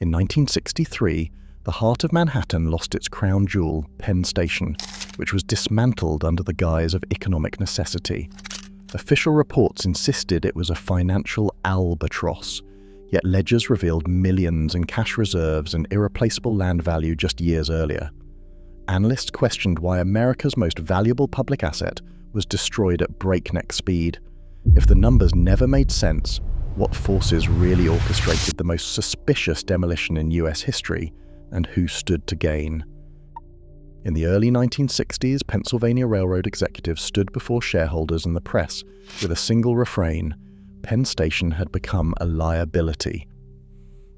In 1963, the heart of Manhattan lost its crown jewel, Penn Station, which was dismantled under the guise of economic necessity. Official reports insisted it was a financial albatross, yet ledgers revealed millions in cash reserves and irreplaceable land value just years earlier. Analysts questioned why America's most valuable public asset was destroyed at breakneck speed. If the numbers never made sense, what forces really orchestrated the most suspicious demolition in US history, and who stood to gain? In the early 1960s, Pennsylvania Railroad executives stood before shareholders and the press with a single refrain: Penn Station had become a liability.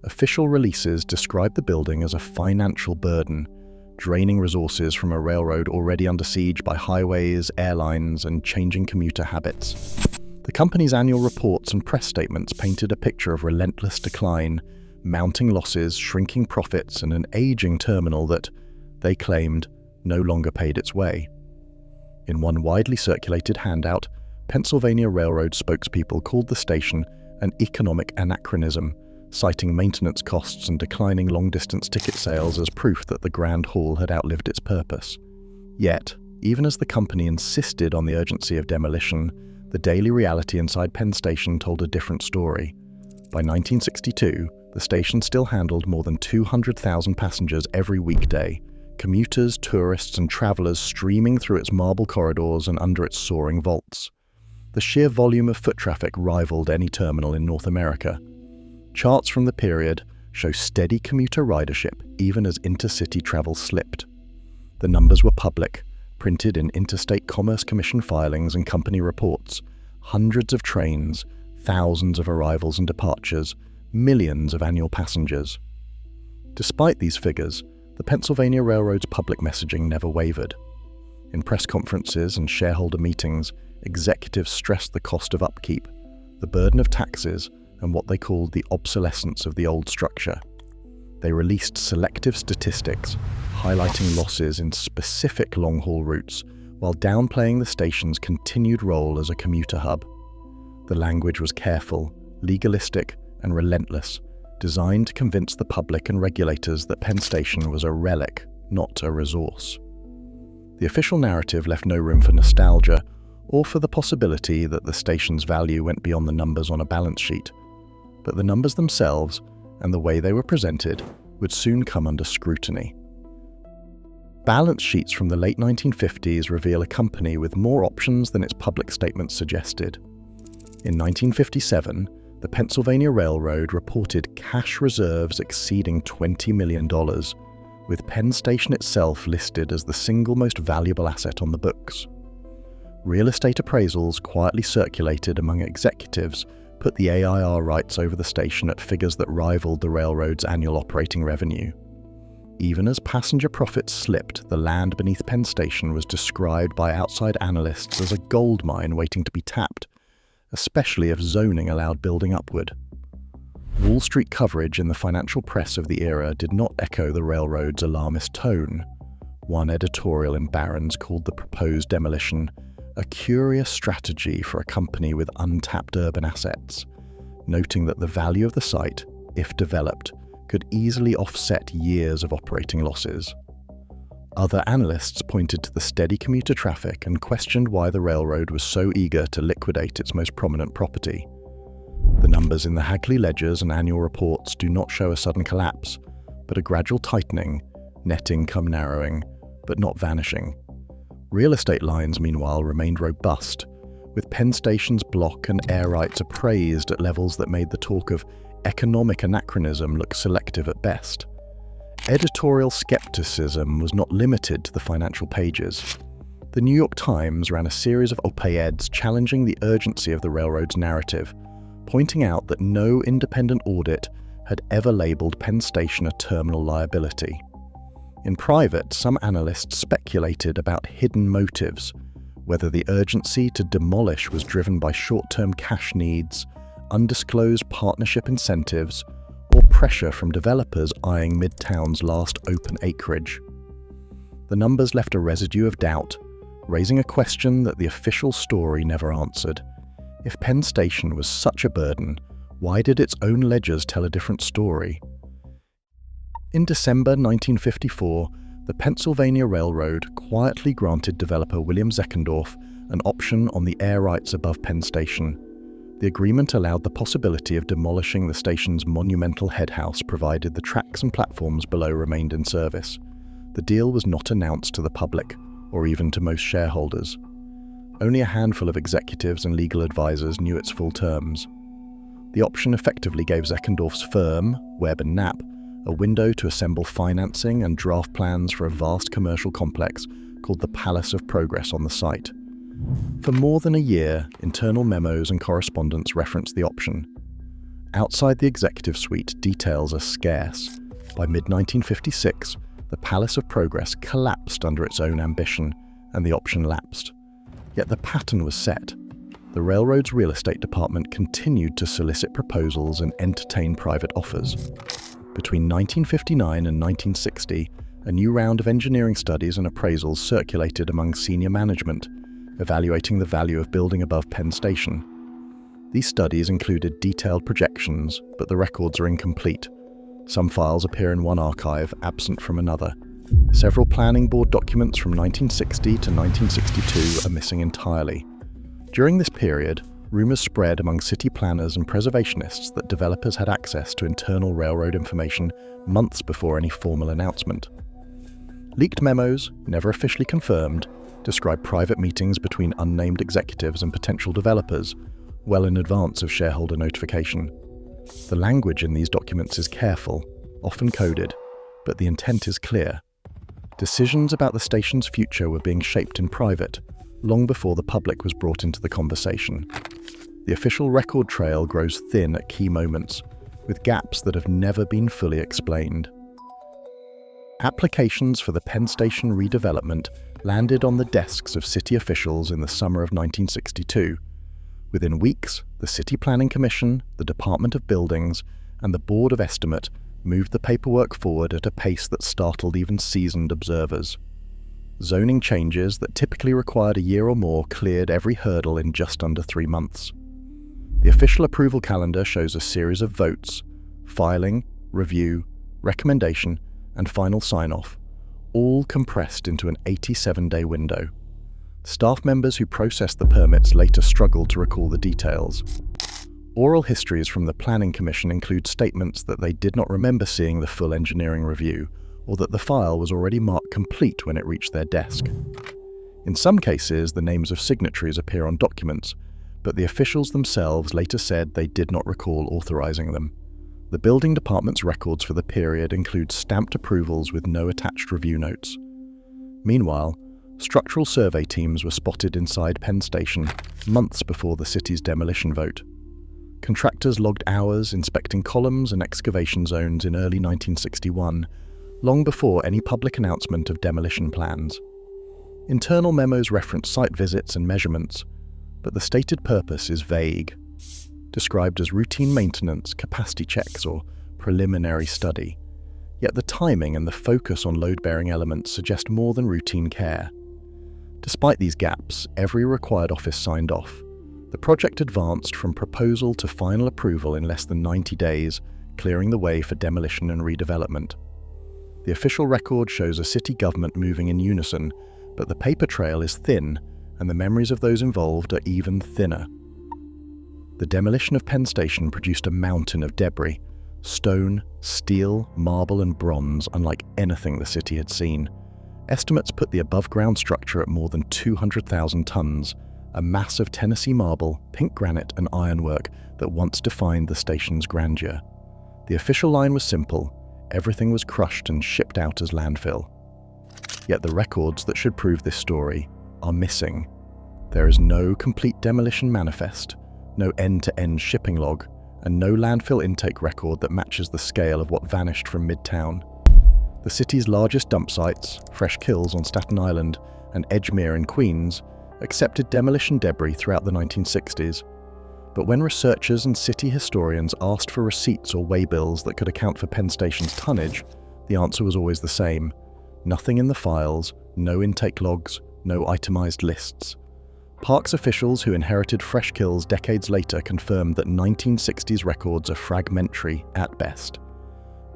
Official releases described the building as a financial burden, draining resources from a railroad already under siege by highways, airlines, and changing commuter habits. The company's annual reports and press statements painted a picture of relentless decline, mounting losses, shrinking profits, and an aging terminal that, they claimed, no longer paid its way. In one widely circulated handout, Pennsylvania Railroad spokespeople called the station an economic anachronism, citing maintenance costs and declining long-distance ticket sales as proof that the Grand Hall had outlived its purpose. Yet, even as the company insisted on the urgency of demolition, the daily reality inside Penn Station told a different story. By 1962, the station still handled more than 200,000 passengers every weekday, commuters, tourists, and travelers streaming through its marble corridors and under its soaring vaults. The sheer volume of foot traffic rivaled any terminal in North America. Charts from the period show steady commuter ridership even as intercity travel slipped. The numbers were public, printed in Interstate Commerce Commission filings and company reports. Hundreds of trains, thousands of arrivals and departures, millions of annual passengers. Despite these figures, the Pennsylvania Railroad's public messaging never wavered. In press conferences and shareholder meetings, executives stressed the cost of upkeep, the burden of taxes, and what they called the obsolescence of the old structure. They released selective statistics, highlighting losses in specific long-haul routes, while downplaying the station's continued role as a commuter hub. The language was careful, legalistic, and relentless, designed to convince the public and regulators that Penn Station was a relic, not a resource. The official narrative left no room for nostalgia, or for the possibility that the station's value went beyond the numbers on a balance sheet. But the numbers themselves, and the way they were presented, would soon come under scrutiny. Balance sheets from the late 1950s reveal a company with more options than its public statements suggested. In 1957, the Pennsylvania Railroad reported cash reserves exceeding $20 million, with Penn Station itself listed as the single most valuable asset on the books. Real estate appraisals quietly circulated among executives put the AIR rights over the station at figures that rivaled the railroad's annual operating revenue. Even as passenger profits slipped, the land beneath Penn Station was described by outside analysts as a gold mine waiting to be tapped, especially if zoning allowed building upward. Wall Street coverage in the financial press of the era did not echo the railroad's alarmist tone. One editorial in Barron's called the proposed demolition a curious strategy for a company with untapped urban assets, noting that the value of the site, if developed, could easily offset years of operating losses. Other analysts pointed to the steady commuter traffic and questioned why the railroad was so eager to liquidate its most prominent property. The numbers in the Hagley ledgers and annual reports do not show a sudden collapse, but a gradual tightening, net income narrowing, but not vanishing. Real estate lines, meanwhile, remained robust, with Penn Station's block and air rights appraised at levels that made the talk of economic anachronism look selective at best. Editorial skepticism was not limited to the financial pages. The New York Times ran a series of op-eds challenging the urgency of the railroad's narrative, pointing out that no independent audit had ever labeled Penn Station a terminal liability. In private, some analysts speculated about hidden motives, whether the urgency to demolish was driven by short-term cash needs, undisclosed partnership incentives, or pressure from developers eyeing Midtown's last open acreage. The numbers left a residue of doubt, raising a question that the official story never answered. If Penn Station was such a burden, why did its own ledgers tell a different story? In December 1954, the Pennsylvania Railroad quietly granted developer William Zeckendorf an option on the air rights above Penn Station. The agreement allowed the possibility of demolishing the station's monumental head house provided the tracks and platforms below remained in service. The deal was not announced to the public, or even to most shareholders. Only a handful of executives and legal advisors knew its full terms. The option effectively gave Zeckendorf's firm, Webb and Knapp, a window to assemble financing and draft plans for a vast commercial complex called the Palace of Progress on the site. For more than a year, internal memos and correspondence referenced the option. Outside the executive suite, details are scarce. By mid-1956, the Palace of Progress collapsed under its own ambition, and the option lapsed. Yet the pattern was set. The railroad's real estate department continued to solicit proposals and entertain private offers. Between 1959 and 1960, a new round of engineering studies and appraisals circulated among senior management, evaluating the value of building above Penn Station. These studies included detailed projections, but the records are incomplete. Some files appear in one archive, absent from another. Several planning board documents from 1960 to 1962 are missing entirely. During this period, rumors spread among city planners and preservationists that developers had access to internal railroad information months before any formal announcement. Leaked memos, never officially confirmed, describe private meetings between unnamed executives and potential developers, well in advance of shareholder notification. The language in these documents is careful, often coded, but the intent is clear. Decisions about the station's future were being shaped in private, long before the public was brought into the conversation. The official record trail grows thin at key moments, with gaps that have never been fully explained. Applications for the Penn Station redevelopment landed on the desks of city officials in the summer of 1962. Within weeks, the City Planning Commission, the Department of Buildings, and the Board of Estimate moved the paperwork forward at a pace that startled even seasoned observers. Zoning changes that typically required a year or more cleared every hurdle in just under 3 months. The official approval calendar shows a series of votes, filing, review, recommendation, and final sign-off, all compressed into an 87-day window. Staff members who processed the permits later struggled to recall the details. Oral histories from the Planning Commission include statements that they did not remember seeing the full engineering review, or that the file was already marked complete when it reached their desk. In some cases, the names of signatories appear on documents, but the officials themselves later said they did not recall authorizing them. The building department's records for the period include stamped approvals with no attached review notes. Meanwhile, structural survey teams were spotted inside Penn Station months before the city's demolition vote. Contractors logged hours inspecting columns and excavation zones in early 1961, long before any public announcement of demolition plans. Internal memos reference site visits and measurements, but the stated purpose is vague, described as routine maintenance, capacity checks, or preliminary study. Yet the timing and the focus on load-bearing elements suggest more than routine care. Despite these gaps, every required office signed off. The project advanced from proposal to final approval in less than 90 days, clearing the way for demolition and redevelopment. The official record shows a city government moving in unison, but the paper trail is thin, and the memories of those involved are even thinner. The demolition of Penn Station produced a mountain of debris, stone, steel, marble, and bronze unlike anything the city had seen. Estimates put the above-ground structure at more than 200,000 tons, a mass of Tennessee marble, pink granite, and ironwork that once defined the station's grandeur. The official line was simple: everything was crushed and shipped out as landfill. Yet the records that should prove this story are missing. There is no complete demolition manifest, no end-to-end shipping log, and no landfill intake record that matches the scale of what vanished from Midtown. The city's largest dump sites, Fresh Kills on Staten Island and Edgemere in Queens, accepted demolition debris throughout the 1960s. But when researchers and city historians asked for receipts or waybills that could account for Penn Station's tonnage, the answer was always the same: nothing in the files, no intake logs, no itemized lists. Parks officials who inherited Fresh Kills decades later confirmed that 1960s records are fragmentary at best.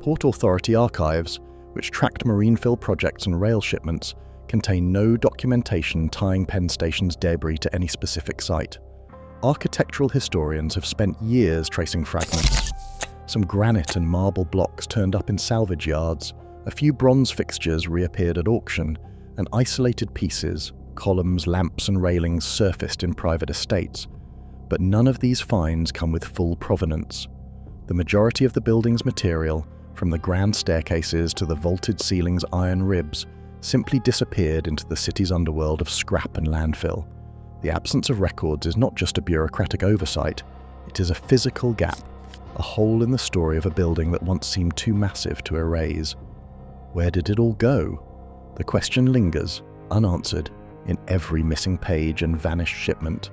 Port Authority archives, which tracked marine fill projects and rail shipments, contain no documentation tying Penn Station's debris to any specific site. Architectural historians have spent years tracing fragments. Some granite and marble blocks turned up in salvage yards, a few bronze fixtures reappeared at auction, and isolated pieces, columns, lamps and railings surfaced in private estates. But none of these finds come with full provenance. The majority of the building's material, from the grand staircases to the vaulted ceiling's iron ribs, simply disappeared into the city's underworld of scrap and landfill. The absence of records is not just a bureaucratic oversight, it is a physical gap, a hole in the story of a building that once seemed too massive to erase. Where did it all go? The question lingers, unanswered, in every missing page and vanished shipment.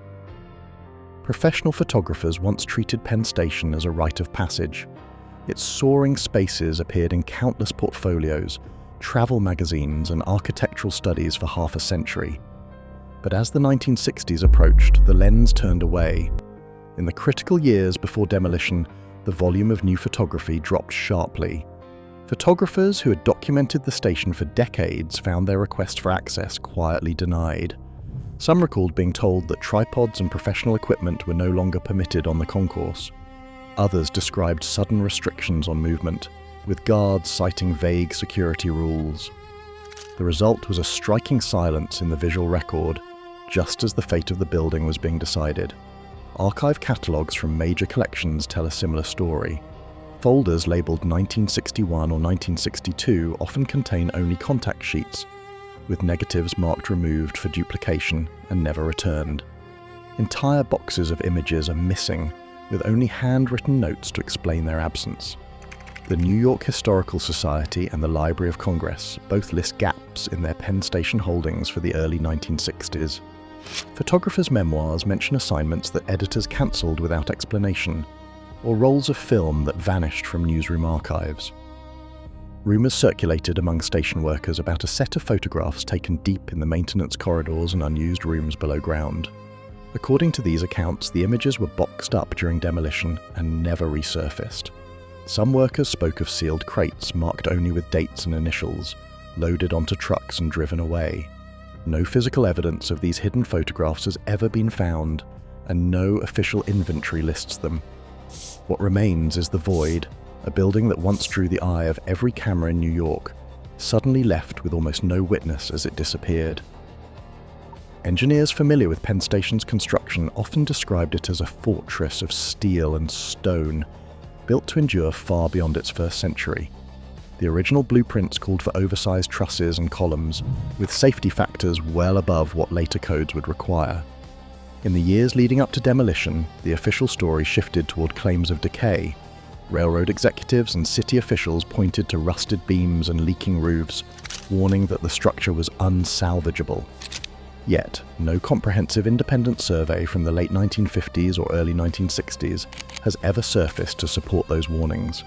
Professional photographers once treated Penn Station as a rite of passage. Its soaring spaces appeared in countless portfolios, travel magazines and architectural studies for half a century. But as the 1960s approached, the lens turned away. In the critical years before demolition, the volume of new photography dropped sharply. Photographers who had documented the station for decades found their request for access quietly denied. Some recalled being told that tripods and professional equipment were no longer permitted on the concourse. Others described sudden restrictions on movement, with guards citing vague security rules. The result was a striking silence in the visual record, just as the fate of the building was being decided. Archive catalogues from major collections tell a similar story. Folders labelled 1961 or 1962 often contain only contact sheets, with negatives marked removed for duplication and never returned. Entire boxes of images are missing, with only handwritten notes to explain their absence. The New York Historical Society and the Library of Congress both list gaps in their Penn Station holdings for the early 1960s. Photographers' memoirs mention assignments that editors cancelled without explanation, or rolls of film that vanished from newsroom archives. Rumours circulated among station workers about a set of photographs taken deep in the maintenance corridors and unused rooms below ground. According to these accounts, the images were boxed up during demolition and never resurfaced. Some workers spoke of sealed crates marked only with dates and initials, loaded onto trucks and driven away. No physical evidence of these hidden photographs has ever been found, and no official inventory lists them. What remains is the void, a building that once drew the eye of every camera in New York, suddenly left with almost no witness as it disappeared. Engineers familiar with Penn Station's construction often described it as a fortress of steel and stone, built to endure far beyond its first century. The original blueprints called for oversized trusses and columns, with safety factors well above what later codes would require. In the years leading up to demolition, the official story shifted toward claims of decay. Railroad executives and city officials pointed to rusted beams and leaking roofs, warning that the structure was unsalvageable. Yet, no comprehensive independent survey from the late 1950s or early 1960s has ever surfaced to support those warnings.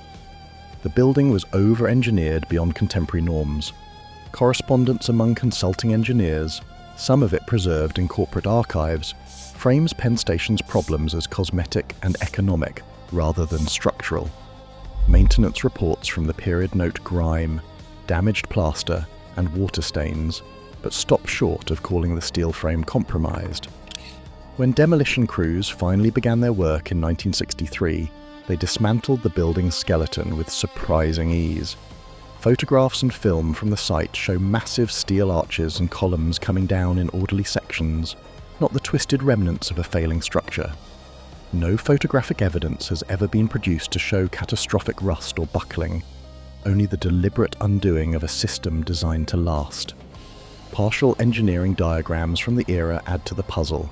The building was over-engineered beyond contemporary norms. Correspondence among consulting engineers, some of it preserved in corporate archives, frames Penn Station's problems as cosmetic and economic rather than structural. Maintenance reports from the period note grime, damaged plaster, and water stains, but stop short of calling the steel frame compromised. When demolition crews finally began their work in 1963, they dismantled the building's skeleton with surprising ease. Photographs and film from the site show massive steel arches and columns coming down in orderly sections, not the twisted remnants of a failing structure. No photographic evidence has ever been produced to show catastrophic rust or buckling, only the deliberate undoing of a system designed to last. Partial engineering diagrams from the era add to the puzzle.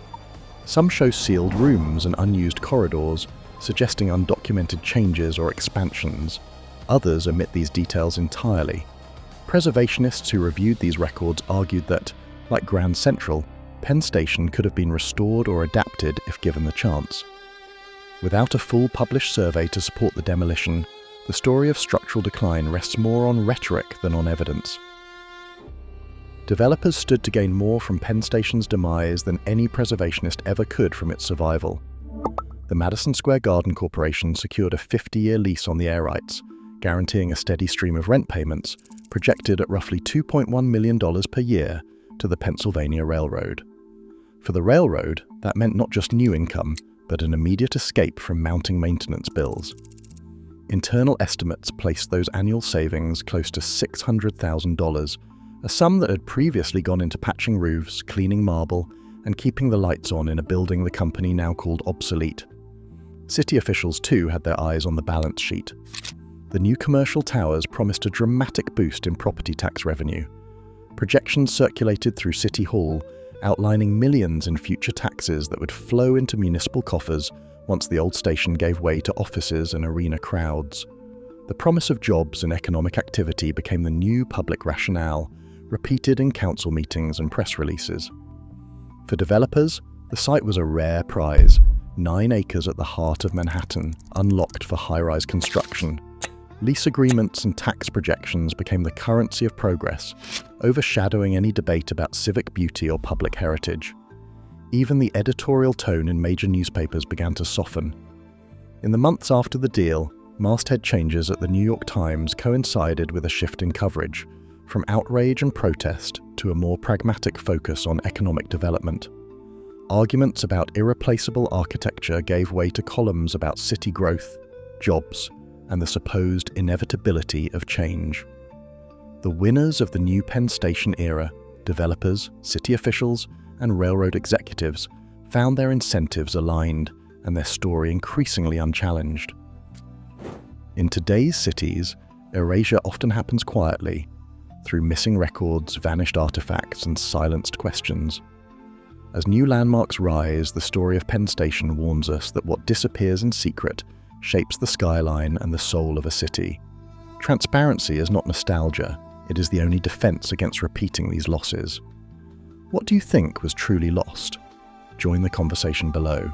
Some show sealed rooms and unused corridors, suggesting undocumented changes or expansions. Others omit these details entirely. Preservationists who reviewed these records argued that, like Grand Central, Penn Station could have been restored or adapted if given the chance. Without a full published survey to support the demolition, the story of structural decline rests more on rhetoric than on evidence. Developers stood to gain more from Penn Station's demise than any preservationist ever could from its survival. The Madison Square Garden Corporation secured a 50-year lease on the air rights, guaranteeing a steady stream of rent payments, projected at roughly $2.1 million per year to the Pennsylvania Railroad. For the railroad, that meant not just new income, but an immediate escape from mounting maintenance bills. Internal estimates placed those annual savings close to $600,000, a sum that had previously gone into patching roofs, cleaning marble, and keeping the lights on in a building the company now called obsolete. City officials too had their eyes on the balance sheet. The new commercial towers promised a dramatic boost in property tax revenue. Projections circulated through City Hall outlining millions in future taxes that would flow into municipal coffers once the old station gave way to offices and arena crowds. The promise of jobs and economic activity became the new public rationale, repeated in council meetings and press releases. For developers, the site was a rare prize, 9 acres at the heart of Manhattan, unlocked for high-rise construction. Lease agreements and tax projections became the currency of progress, overshadowing any debate about civic beauty or public heritage. Even the editorial tone in major newspapers began to soften. In the months after the deal, masthead changes at the New York Times coincided with a shift in coverage, from outrage and protest to a more pragmatic focus on economic development. Arguments about irreplaceable architecture gave way to columns about city growth, jobs, and the supposed inevitability of change. The winners of the new Penn Station era, developers, city officials, and railroad executives, found their incentives aligned and their story increasingly unchallenged. In today's cities, erasure often happens quietly, through missing records, vanished artifacts, and silenced questions. As new landmarks rise, the story of Penn Station warns us that what disappears in secret shapes the skyline and the soul of a city. Transparency is not nostalgia, it is the only defense against repeating these losses. What do you think was truly lost? Join the conversation below.